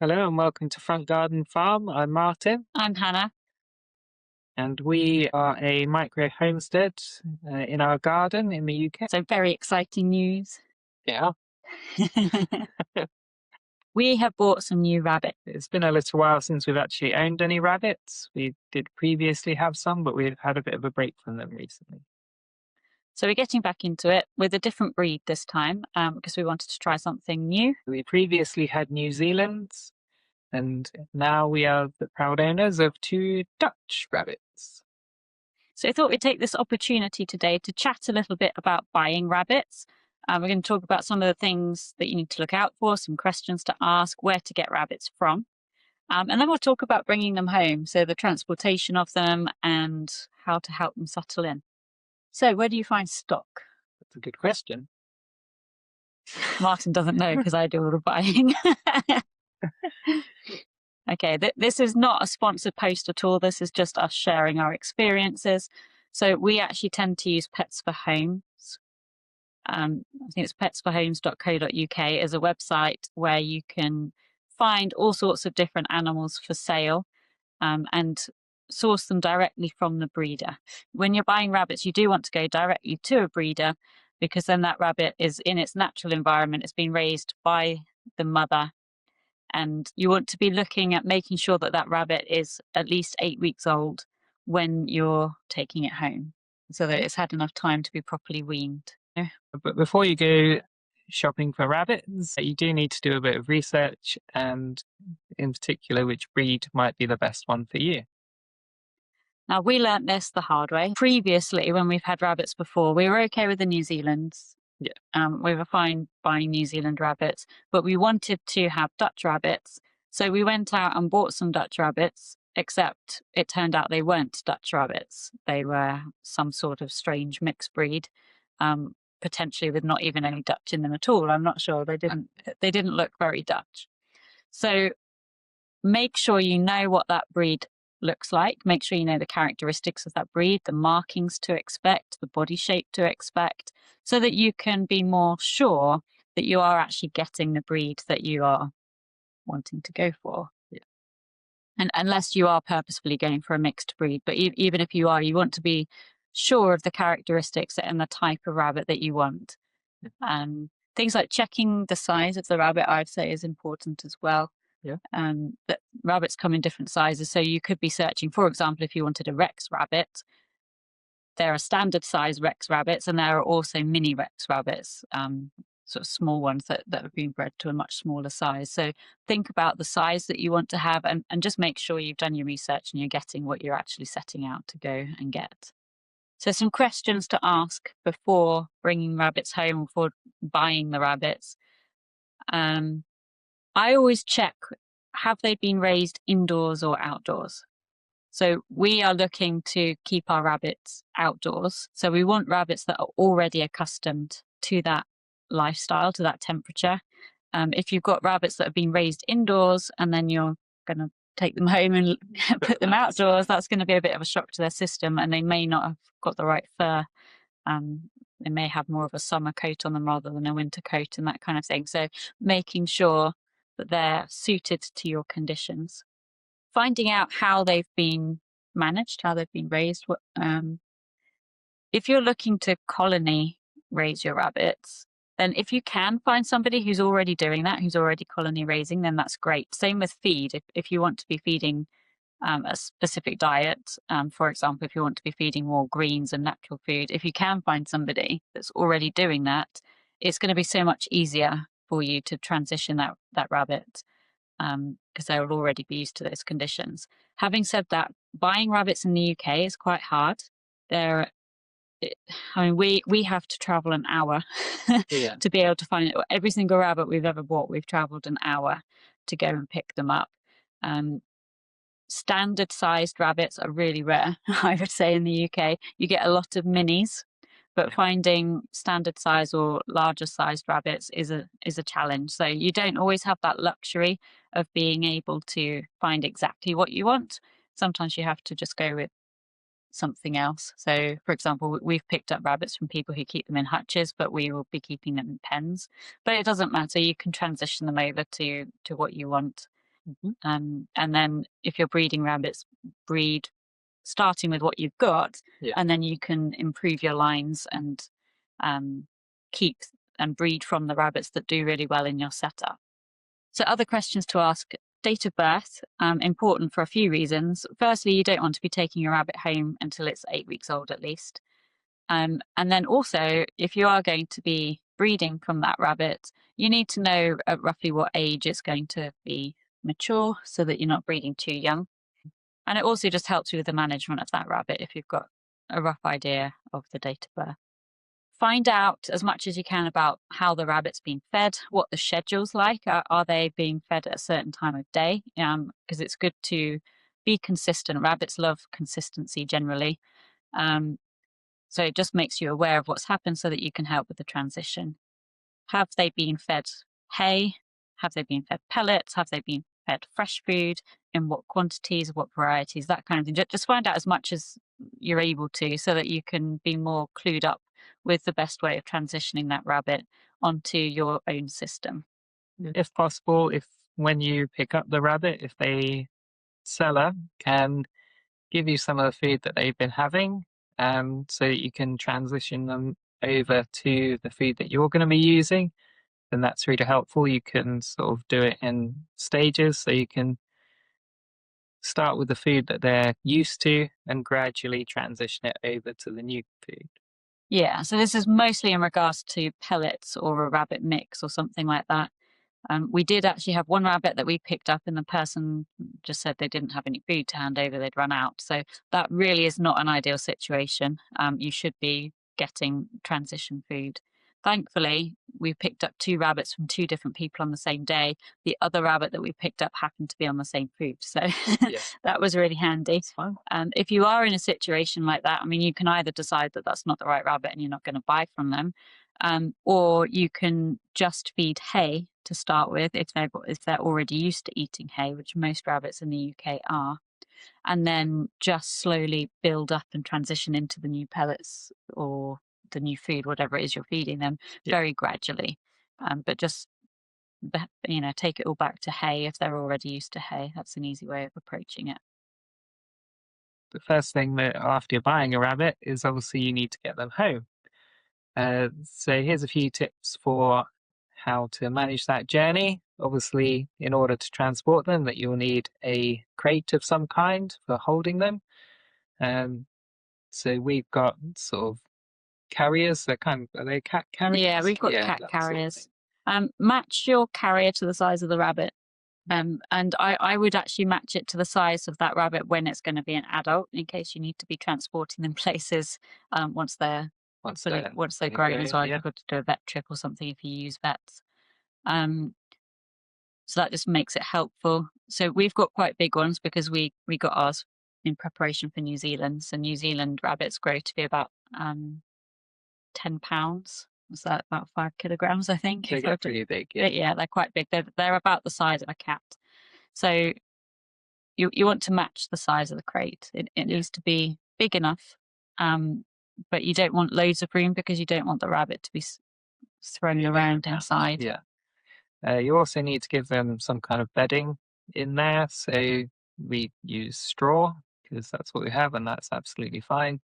Hello and welcome to Front Garden Farm. I'm Martin, I'm Hannah. and we are a micro homestead in our garden in the UK. So very exciting news. Yeah, We have bought some new rabbits. it's been a little while since we've actually owned any rabbits. We did previously have some, but we've had a bit of a break from them recently. So we're getting back into it with a different breed this time because we wanted to try something new. We previously had New Zealand's, and now we are the proud owners of two Dutch rabbits. So I thought we'd take this opportunity today to chat a little bit about buying rabbits. We're going to talk about some of the things that you need to look out for, some questions to ask, where to get rabbits from. And then we'll talk about bringing them home, so the transportation of them and how to help them settle in. So where do you find stock? That's a good question. Martin doesn't know because I do all the buying. Okay, this is not a sponsored post at all. This is just us sharing our experiences. So we actually tend to use Pets for Homes. I think it's petsforhomes.co.uk as a website where you can find all sorts of different animals for sale and source them directly from the breeder. When you're buying rabbits, you do want to go directly to a breeder because then that rabbit is in its natural environment. It's been raised by the mother, and you want to be looking at making sure that that rabbit is at least 8 weeks old when you're taking it home so that it's had enough time to be properly weaned. But before you go shopping for rabbits, you do need to do a bit of research, and in particular, which breed might be the best one for you. Now, we learnt this the hard way. Previously, when we've had rabbits before, we were okay with the New Zealands. Yeah. We were fine buying New Zealand rabbits, but we wanted to have Dutch rabbits. So we went out and bought some Dutch rabbits, except it turned out they weren't Dutch rabbits. They were some sort of strange mixed breed, potentially with not even any Dutch in them at all. I'm not sure. They didn't look very Dutch. So make sure you know what that breed looks like. Make sure you know the characteristics of that breed, the markings to expect, the body shape to expect, so that you can be more sure that you are actually getting the breed that you are wanting to go for. Yeah. And unless you are purposefully going for a mixed breed, but even if you are, you want to be sure of the characteristics and the type of rabbit that you want. Things like checking the size of the rabbit, I'd say, is important as well. Yeah. That rabbits come in different sizes, so you could be searching, for example, if you wanted a Rex rabbit, there are standard size Rex rabbits and there are also mini Rex rabbits, sort of small ones that have been bred to a much smaller size. So think about the size that you want to have and just make sure you've done your research and you're getting what you're actually setting out to go and get. So some questions to ask before bringing rabbits home, before buying the rabbits. I always check, have they been raised indoors or outdoors? So we are looking to keep our rabbits outdoors. So we want rabbits that are already accustomed to that lifestyle, to that temperature. If you've got rabbits that have been raised indoors and then you're going to take them home and put them outdoors, that's going to be a bit of a shock to their system, and they may not have got the right fur. They may have more of a summer coat on them rather than a winter coat and that kind of thing. So making sure that they're suited to your conditions. Finding out how they've been managed, how they've been raised. If you're looking to colony raise your rabbits, then if you can find somebody who's already doing that, who's already colony raising, then that's great. Same with feed. If you want to be feeding a specific diet, for example, if you want to be feeding more greens and natural food, if you can find somebody that's already doing that, it's going to be so much easier for you to transition that rabbit because they will already be used to those conditions. Having said that, buying rabbits in the UK is quite hard. We have to travel an hour to be able to find it. Every single rabbit we've ever bought, we've traveled an hour to go and pick them up. Standard sized rabbits are really rare, I would say, in the UK. You get a lot of minis, but finding standard size or larger sized rabbits is a challenge. So you don't always have that luxury of being able to find exactly what you want. Sometimes you have to just go with something else. So, for example, we've picked up rabbits from people who keep them in hutches, but we will be keeping them in pens. But it doesn't matter. You can transition them over to what you want. And then if you're breeding rabbits, breed starting with what you've got, Yeah. and then you can improve your lines and keep and breed from the rabbits that do really well in your setup. So other questions to ask: date of birth, important for a few reasons. Firstly, you don't want to be taking your rabbit home until it's 8 weeks old at least. And then also, if you are going to be breeding from that rabbit, you need to know at roughly what age it's going to be mature so that you're not breeding too young. And it also just helps you with the management of that rabbit if you've got a rough idea of the date of birth. Find out as much as you can about how the rabbit's being fed, what the schedule's like. Are they being fed at a certain time of day? Because it's good to be consistent. Rabbits love consistency generally. So it just makes you aware of what's happened so that you can help with the transition. Have they been fed hay? Have they been fed pellets? Have they been fed fresh food? In what quantities, what varieties, that kind of thing. Just find out as much as you're able to so that you can be more clued up with the best way of transitioning that rabbit onto your own system. If possible, if when you pick up the rabbit, if the seller can give you some of the food that they've been having, so that you can transition them over to the food that you're going to be using, then that's really helpful. You can sort of do it in stages, so you can start with the food that they're used to and gradually transition it over to the new food. Yeah, so this is mostly in regards to pellets or a rabbit mix or something like that. We did actually have one rabbit that we picked up, and the person just said they didn't have any food to hand over, they'd run out. So that really is not an ideal situation. You should be getting transition food. Thankfully, we picked up 2 rabbits from 2 different people on the same day. The other rabbit that we picked up happened to be on the same food. So Yeah. that was really handy. It's fine. If you are in a situation like that, I mean, you can either decide that that's not the right rabbit and you're not going to buy from them, or you can just feed hay to start with if they're already used to eating hay, which most rabbits in the UK are, and then just slowly build up and transition into the new pellets or the new food, whatever it is you're feeding them, very gradually. But just take it all back to hay if they're already used to hay. That's an easy way of approaching it. The first thing that after you're buying a rabbit is obviously you need to get them home. So here's a few tips for how to manage that journey. Obviously, in order to transport them, that you'll need a crate of some kind for holding them. So we've got sort of carriers. Are they cat carriers? Yeah, we've got cat that sort of carriers. Match your carrier to the size of the rabbit. And I would actually match it to the size of that rabbit when it's going to be an adult, in case you need to be transporting them places once they're grown as well. Yeah. You've got to do a vet trip or something if you use vets. So that just makes it helpful. So we've got quite big ones because we got ours in preparation for New Zealand. So New Zealand rabbits grow to be about 10 pounds. Was that about 5 kilograms, I think? They get pretty big. Yeah. Yeah, they're quite big. They're about the size of a cat. So you want to match the size of the crate. It needs to be big enough, but you don't want loads of room because you don't want the rabbit to be thrown around inside. Yeah. You also need to give them some kind of bedding in there. So we use straw because that's what we have, and that's absolutely fine.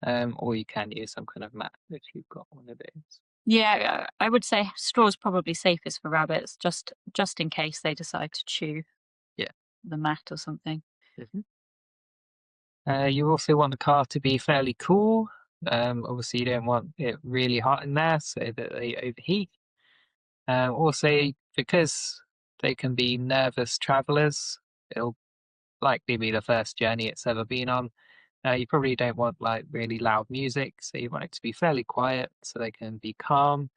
Or you can use some kind of mat if you've got one of those. Yeah, I would say straw is probably safest for rabbits, just in case they decide to chew the mat or something. You also want the car to be fairly cool. Obviously, you don't want it really hot in there so that they overheat. Also, because they can be nervous travelers, it'll likely be the first journey it's ever been on. You probably don't want like really loud music, so you want it to be fairly quiet so they can be calm,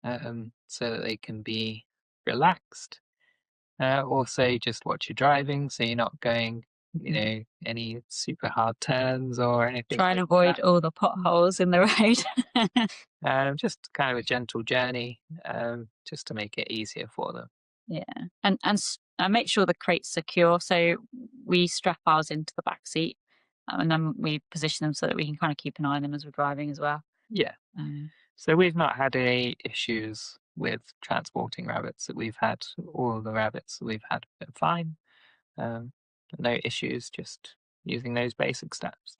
so that they can be relaxed. Also, just watch your driving so you're not going, any super hard turns or anything. Try and avoid all the potholes in the road. Just kind of a gentle journey, just to make it easier for them. Yeah, and make sure the crate's secure. So we strap ours into the back seat, and then we position them so that we can kind of keep an eye on them as we're driving as well. Yeah. So we've not had any issues with transporting rabbits that we've had. All of the rabbits that we've had have been fine. No issues, just using those basic steps.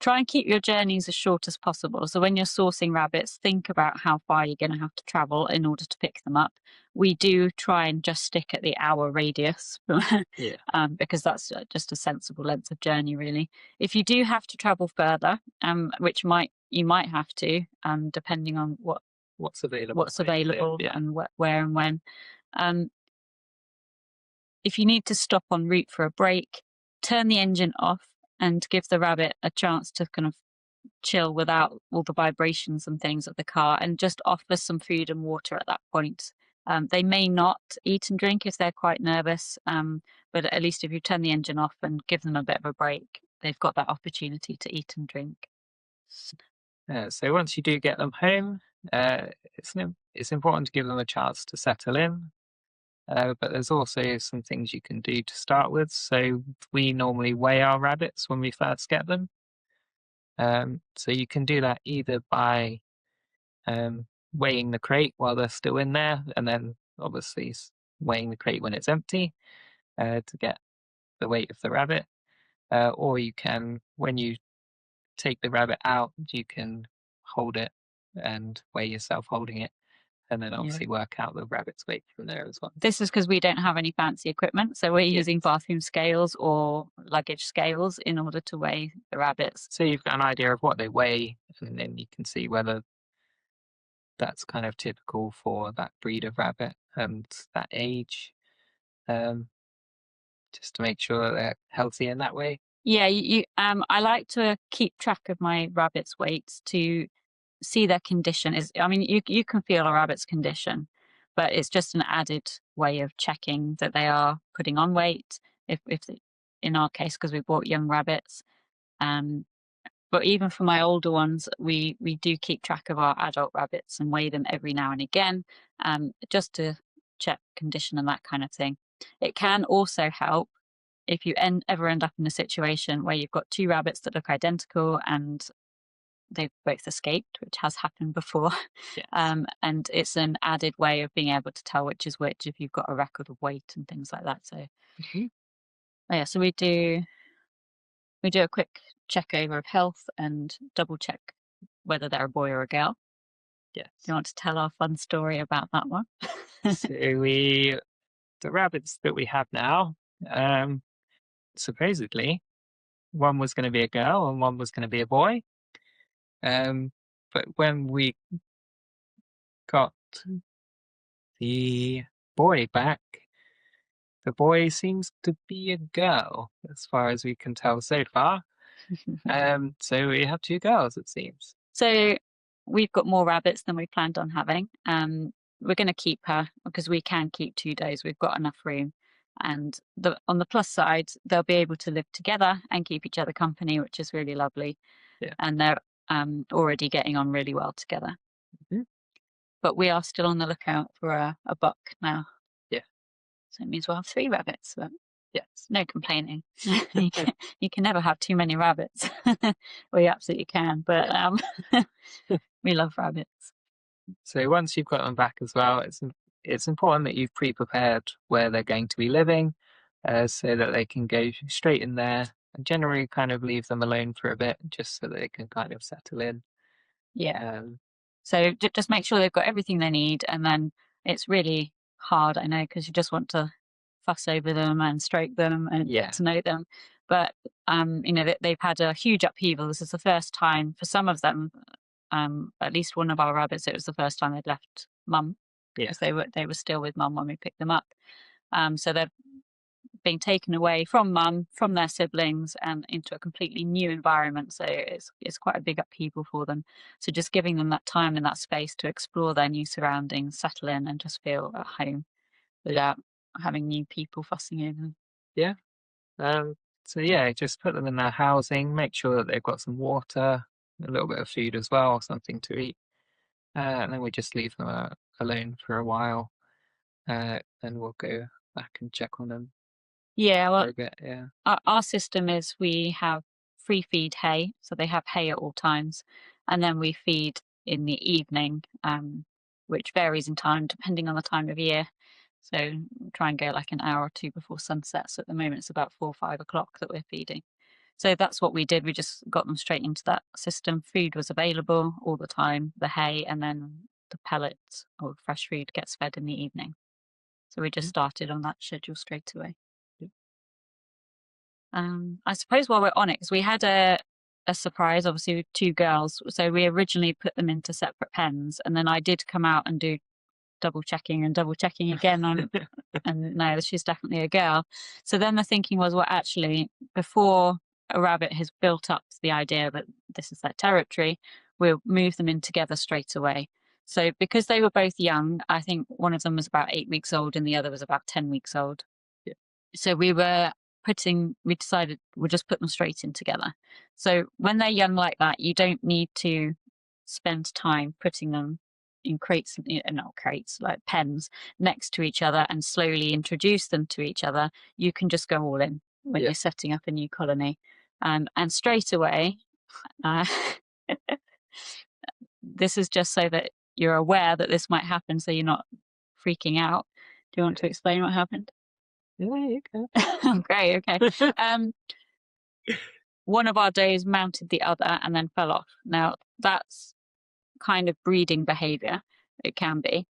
Try and keep your journeys as short as possible. So when you're sourcing rabbits, think about how far you're going to have to travel in order to pick them up. We do try and just stick at the hour radius Yeah. because that's just a sensible length of journey, really. If you do have to travel further, which you might have to, depending on what's available, yeah. And where and when. If you need to stop en route for a break, turn the engine off and give the rabbit a chance to kind of chill without all the vibrations and things of the car, and just offer some food and water at that point. They may not eat and drink if they're quite nervous, but at least if you turn the engine off and give them a bit of a break, they've got that opportunity to eat and drink. So once you do get them home, it's important to give them a chance to settle in. But there's also some things you can do to start with. So we normally weigh our rabbits when we first get them. So you can do that either by weighing the crate while they're still in there, and then obviously weighing the crate when it's empty to get the weight of the rabbit. Or you can, when you take the rabbit out, you can hold it and weigh yourself holding it, and then obviously work out the rabbit's weight from there as well. This is because we don't have any fancy equipment, so we're using bathroom scales or luggage scales in order to weigh the rabbits. So you've got an idea of what they weigh, and then you can see whether that's kind of typical for that breed of rabbit and that age, just to make sure that they're healthy in that way. Yeah, I like to keep track of my rabbits' weights to see their condition. You can feel a rabbit's condition, but it's just an added way of checking that they are putting on weight. If in our case, because we bought young rabbits, but even for my older ones, we do keep track of our adult rabbits and weigh them every now and again, just to check condition and that kind of thing. It can also help if you ever end up in a situation where you've got two rabbits that look identical and they've both escaped, which has happened before. Yes. And it's an added way of being able to tell which is which if you've got a record of weight and things like that. So, so we do a quick check over of health and double check whether they're a boy or a girl. Yes. Do you want to tell our fun story about that one? So the rabbits that we have now, supposedly one was going to be a girl and one was going to be a boy. But when we got the boy back, the boy seems to be a girl, as far as we can tell so far. So we have two girls, it seems. So we've got more rabbits than we planned on having. We're going to keep her because we can keep 2 days. We've got enough room. And on the plus side, they'll be able to live together and keep each other company, which is really lovely. Yeah. And they're already getting on really well together. Mm-hmm. But we are still on the lookout for a buck now. Yeah. So it means we'll have 3 rabbits. But yes, no complaining. You can never have too many rabbits. Well, you absolutely can, but we love rabbits. So once you've got them back as well, it's important that you've pre-prepared where they're going to be living, so that they can go straight in there, and generally kind of leave them alone for a bit just so that they can kind of settle in. Yeah. So just make sure they've got everything they need, and then it's really hard, I know, because you just want to fuss over them and stroke them and get to know them. But they've had a huge upheaval. This is the first time for some of them. At least one of our rabbits, it was the first time they'd left mum, because they were still with mum when we picked them up. So they're being taken away from mum, from their siblings, and into a completely new environment. So it's quite a big upheaval for them. So just giving them that time and that space to explore their new surroundings, settle in, and just feel at home without having new people fussing over them. Yeah. Just put them in their housing, make sure that they've got some water, a little bit of food as well, something to eat. And then we just leave them alone for a while. And we'll go back and check on them. Yeah, well, for a bit, yeah. Our system is we have free feed hay, so they have hay at all times, and then we feed in the evening which varies in time depending on the time of year. So we'll try and go like an hour or two before sunset. So at the moment it's about 4 or 5 o'clock that we're feeding. So that's what we did. We just got them straight into that system. Food was available all the time, the hay, and then the pellets or fresh food gets fed in the evening. So we just started on that schedule straight away. I suppose while we're on it, because we had a surprise, obviously, with 2 girls. So we originally put them into separate pens, and then I did come out and do double checking again on, and no, she's definitely a girl. So then the thinking was, well, actually, before a rabbit has built up to the idea that this is their territory, we'll move them in together straight away. So because they were both young, I think one of them was about 8 weeks old and the other was about 10 weeks old. Yeah. So we decided we'll just put them straight in together. So when they're young like that, you don't need to spend time putting them in crates, not crates, like pens next to each other and slowly introduce them to each other. You can just go all in when you're setting up a new colony. And straight away, this is just so that you're aware that this might happen, so you're not freaking out. Do you want to explain what happened? Yeah, you can. Great, okay. One of our does mounted the other and then fell off. Now, that's kind of breeding behavior. It can be.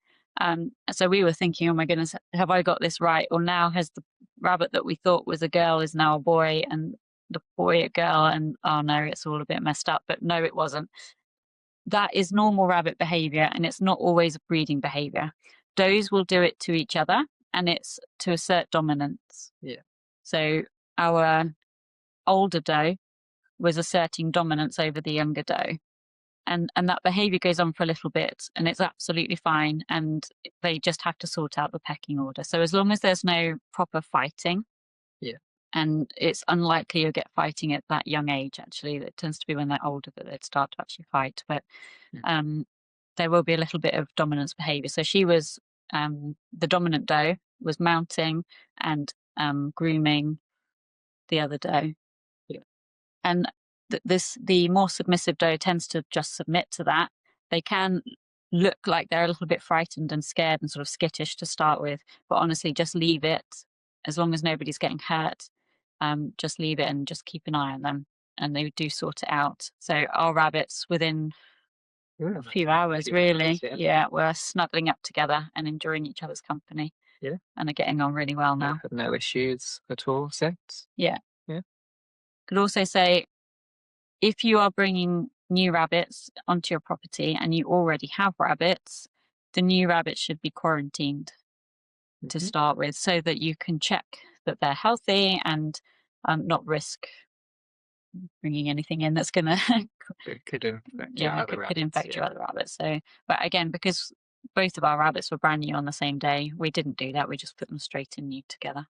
So we were thinking, oh my goodness, have I got this right? Or now has the rabbit that we thought was a girl is now a boy, and the boy a girl, and oh no, it's all a bit messed up. But no, it wasn't. That is normal rabbit behavior, and it's not always breeding behavior. Does will do it to each other, and it's to assert dominance. Yeah. So our older doe was asserting dominance over the younger doe. And that behavior goes on for a little bit, and it's absolutely fine. And they just have to sort out the pecking order. So as long as there's no proper fighting, and it's unlikely you'll get fighting at that young age. Actually, it tends to be when they're older that they'd start to actually fight. But there will be a little bit of dominance behavior. So she was the dominant doe was mounting and grooming the other doe, and the more submissive doe tends to just submit to that. They can look like they're a little bit frightened and scared and sort of skittish to start with, but honestly, just leave it. As long as nobody's getting hurt, just leave it and just keep an eye on them, and they do sort it out. So our rabbits, within a few hours, really, we're snuggling up together and enjoying each other's company. Yeah. And are getting on really well now. Had no issues at all since. Yeah. Yeah. Could also say, if you are bringing new rabbits onto your property and you already have rabbits, the new rabbits should be quarantined to start with, so that you can check that they're healthy and not risk bringing anything in that's going to could infect your other rabbits. So, but again, because both of our rabbits were brand new on the same day, we didn't do that. We just put them straight in new together.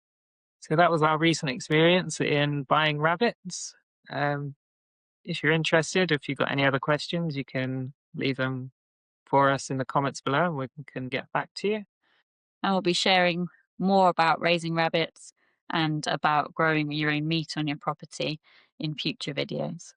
So that was our recent experience in buying rabbits. If you're interested, if you've got any other questions, you can leave them for us in the comments below and we can get back to you. And we'll be sharing more about raising rabbits and about growing your own meat on your property in future videos.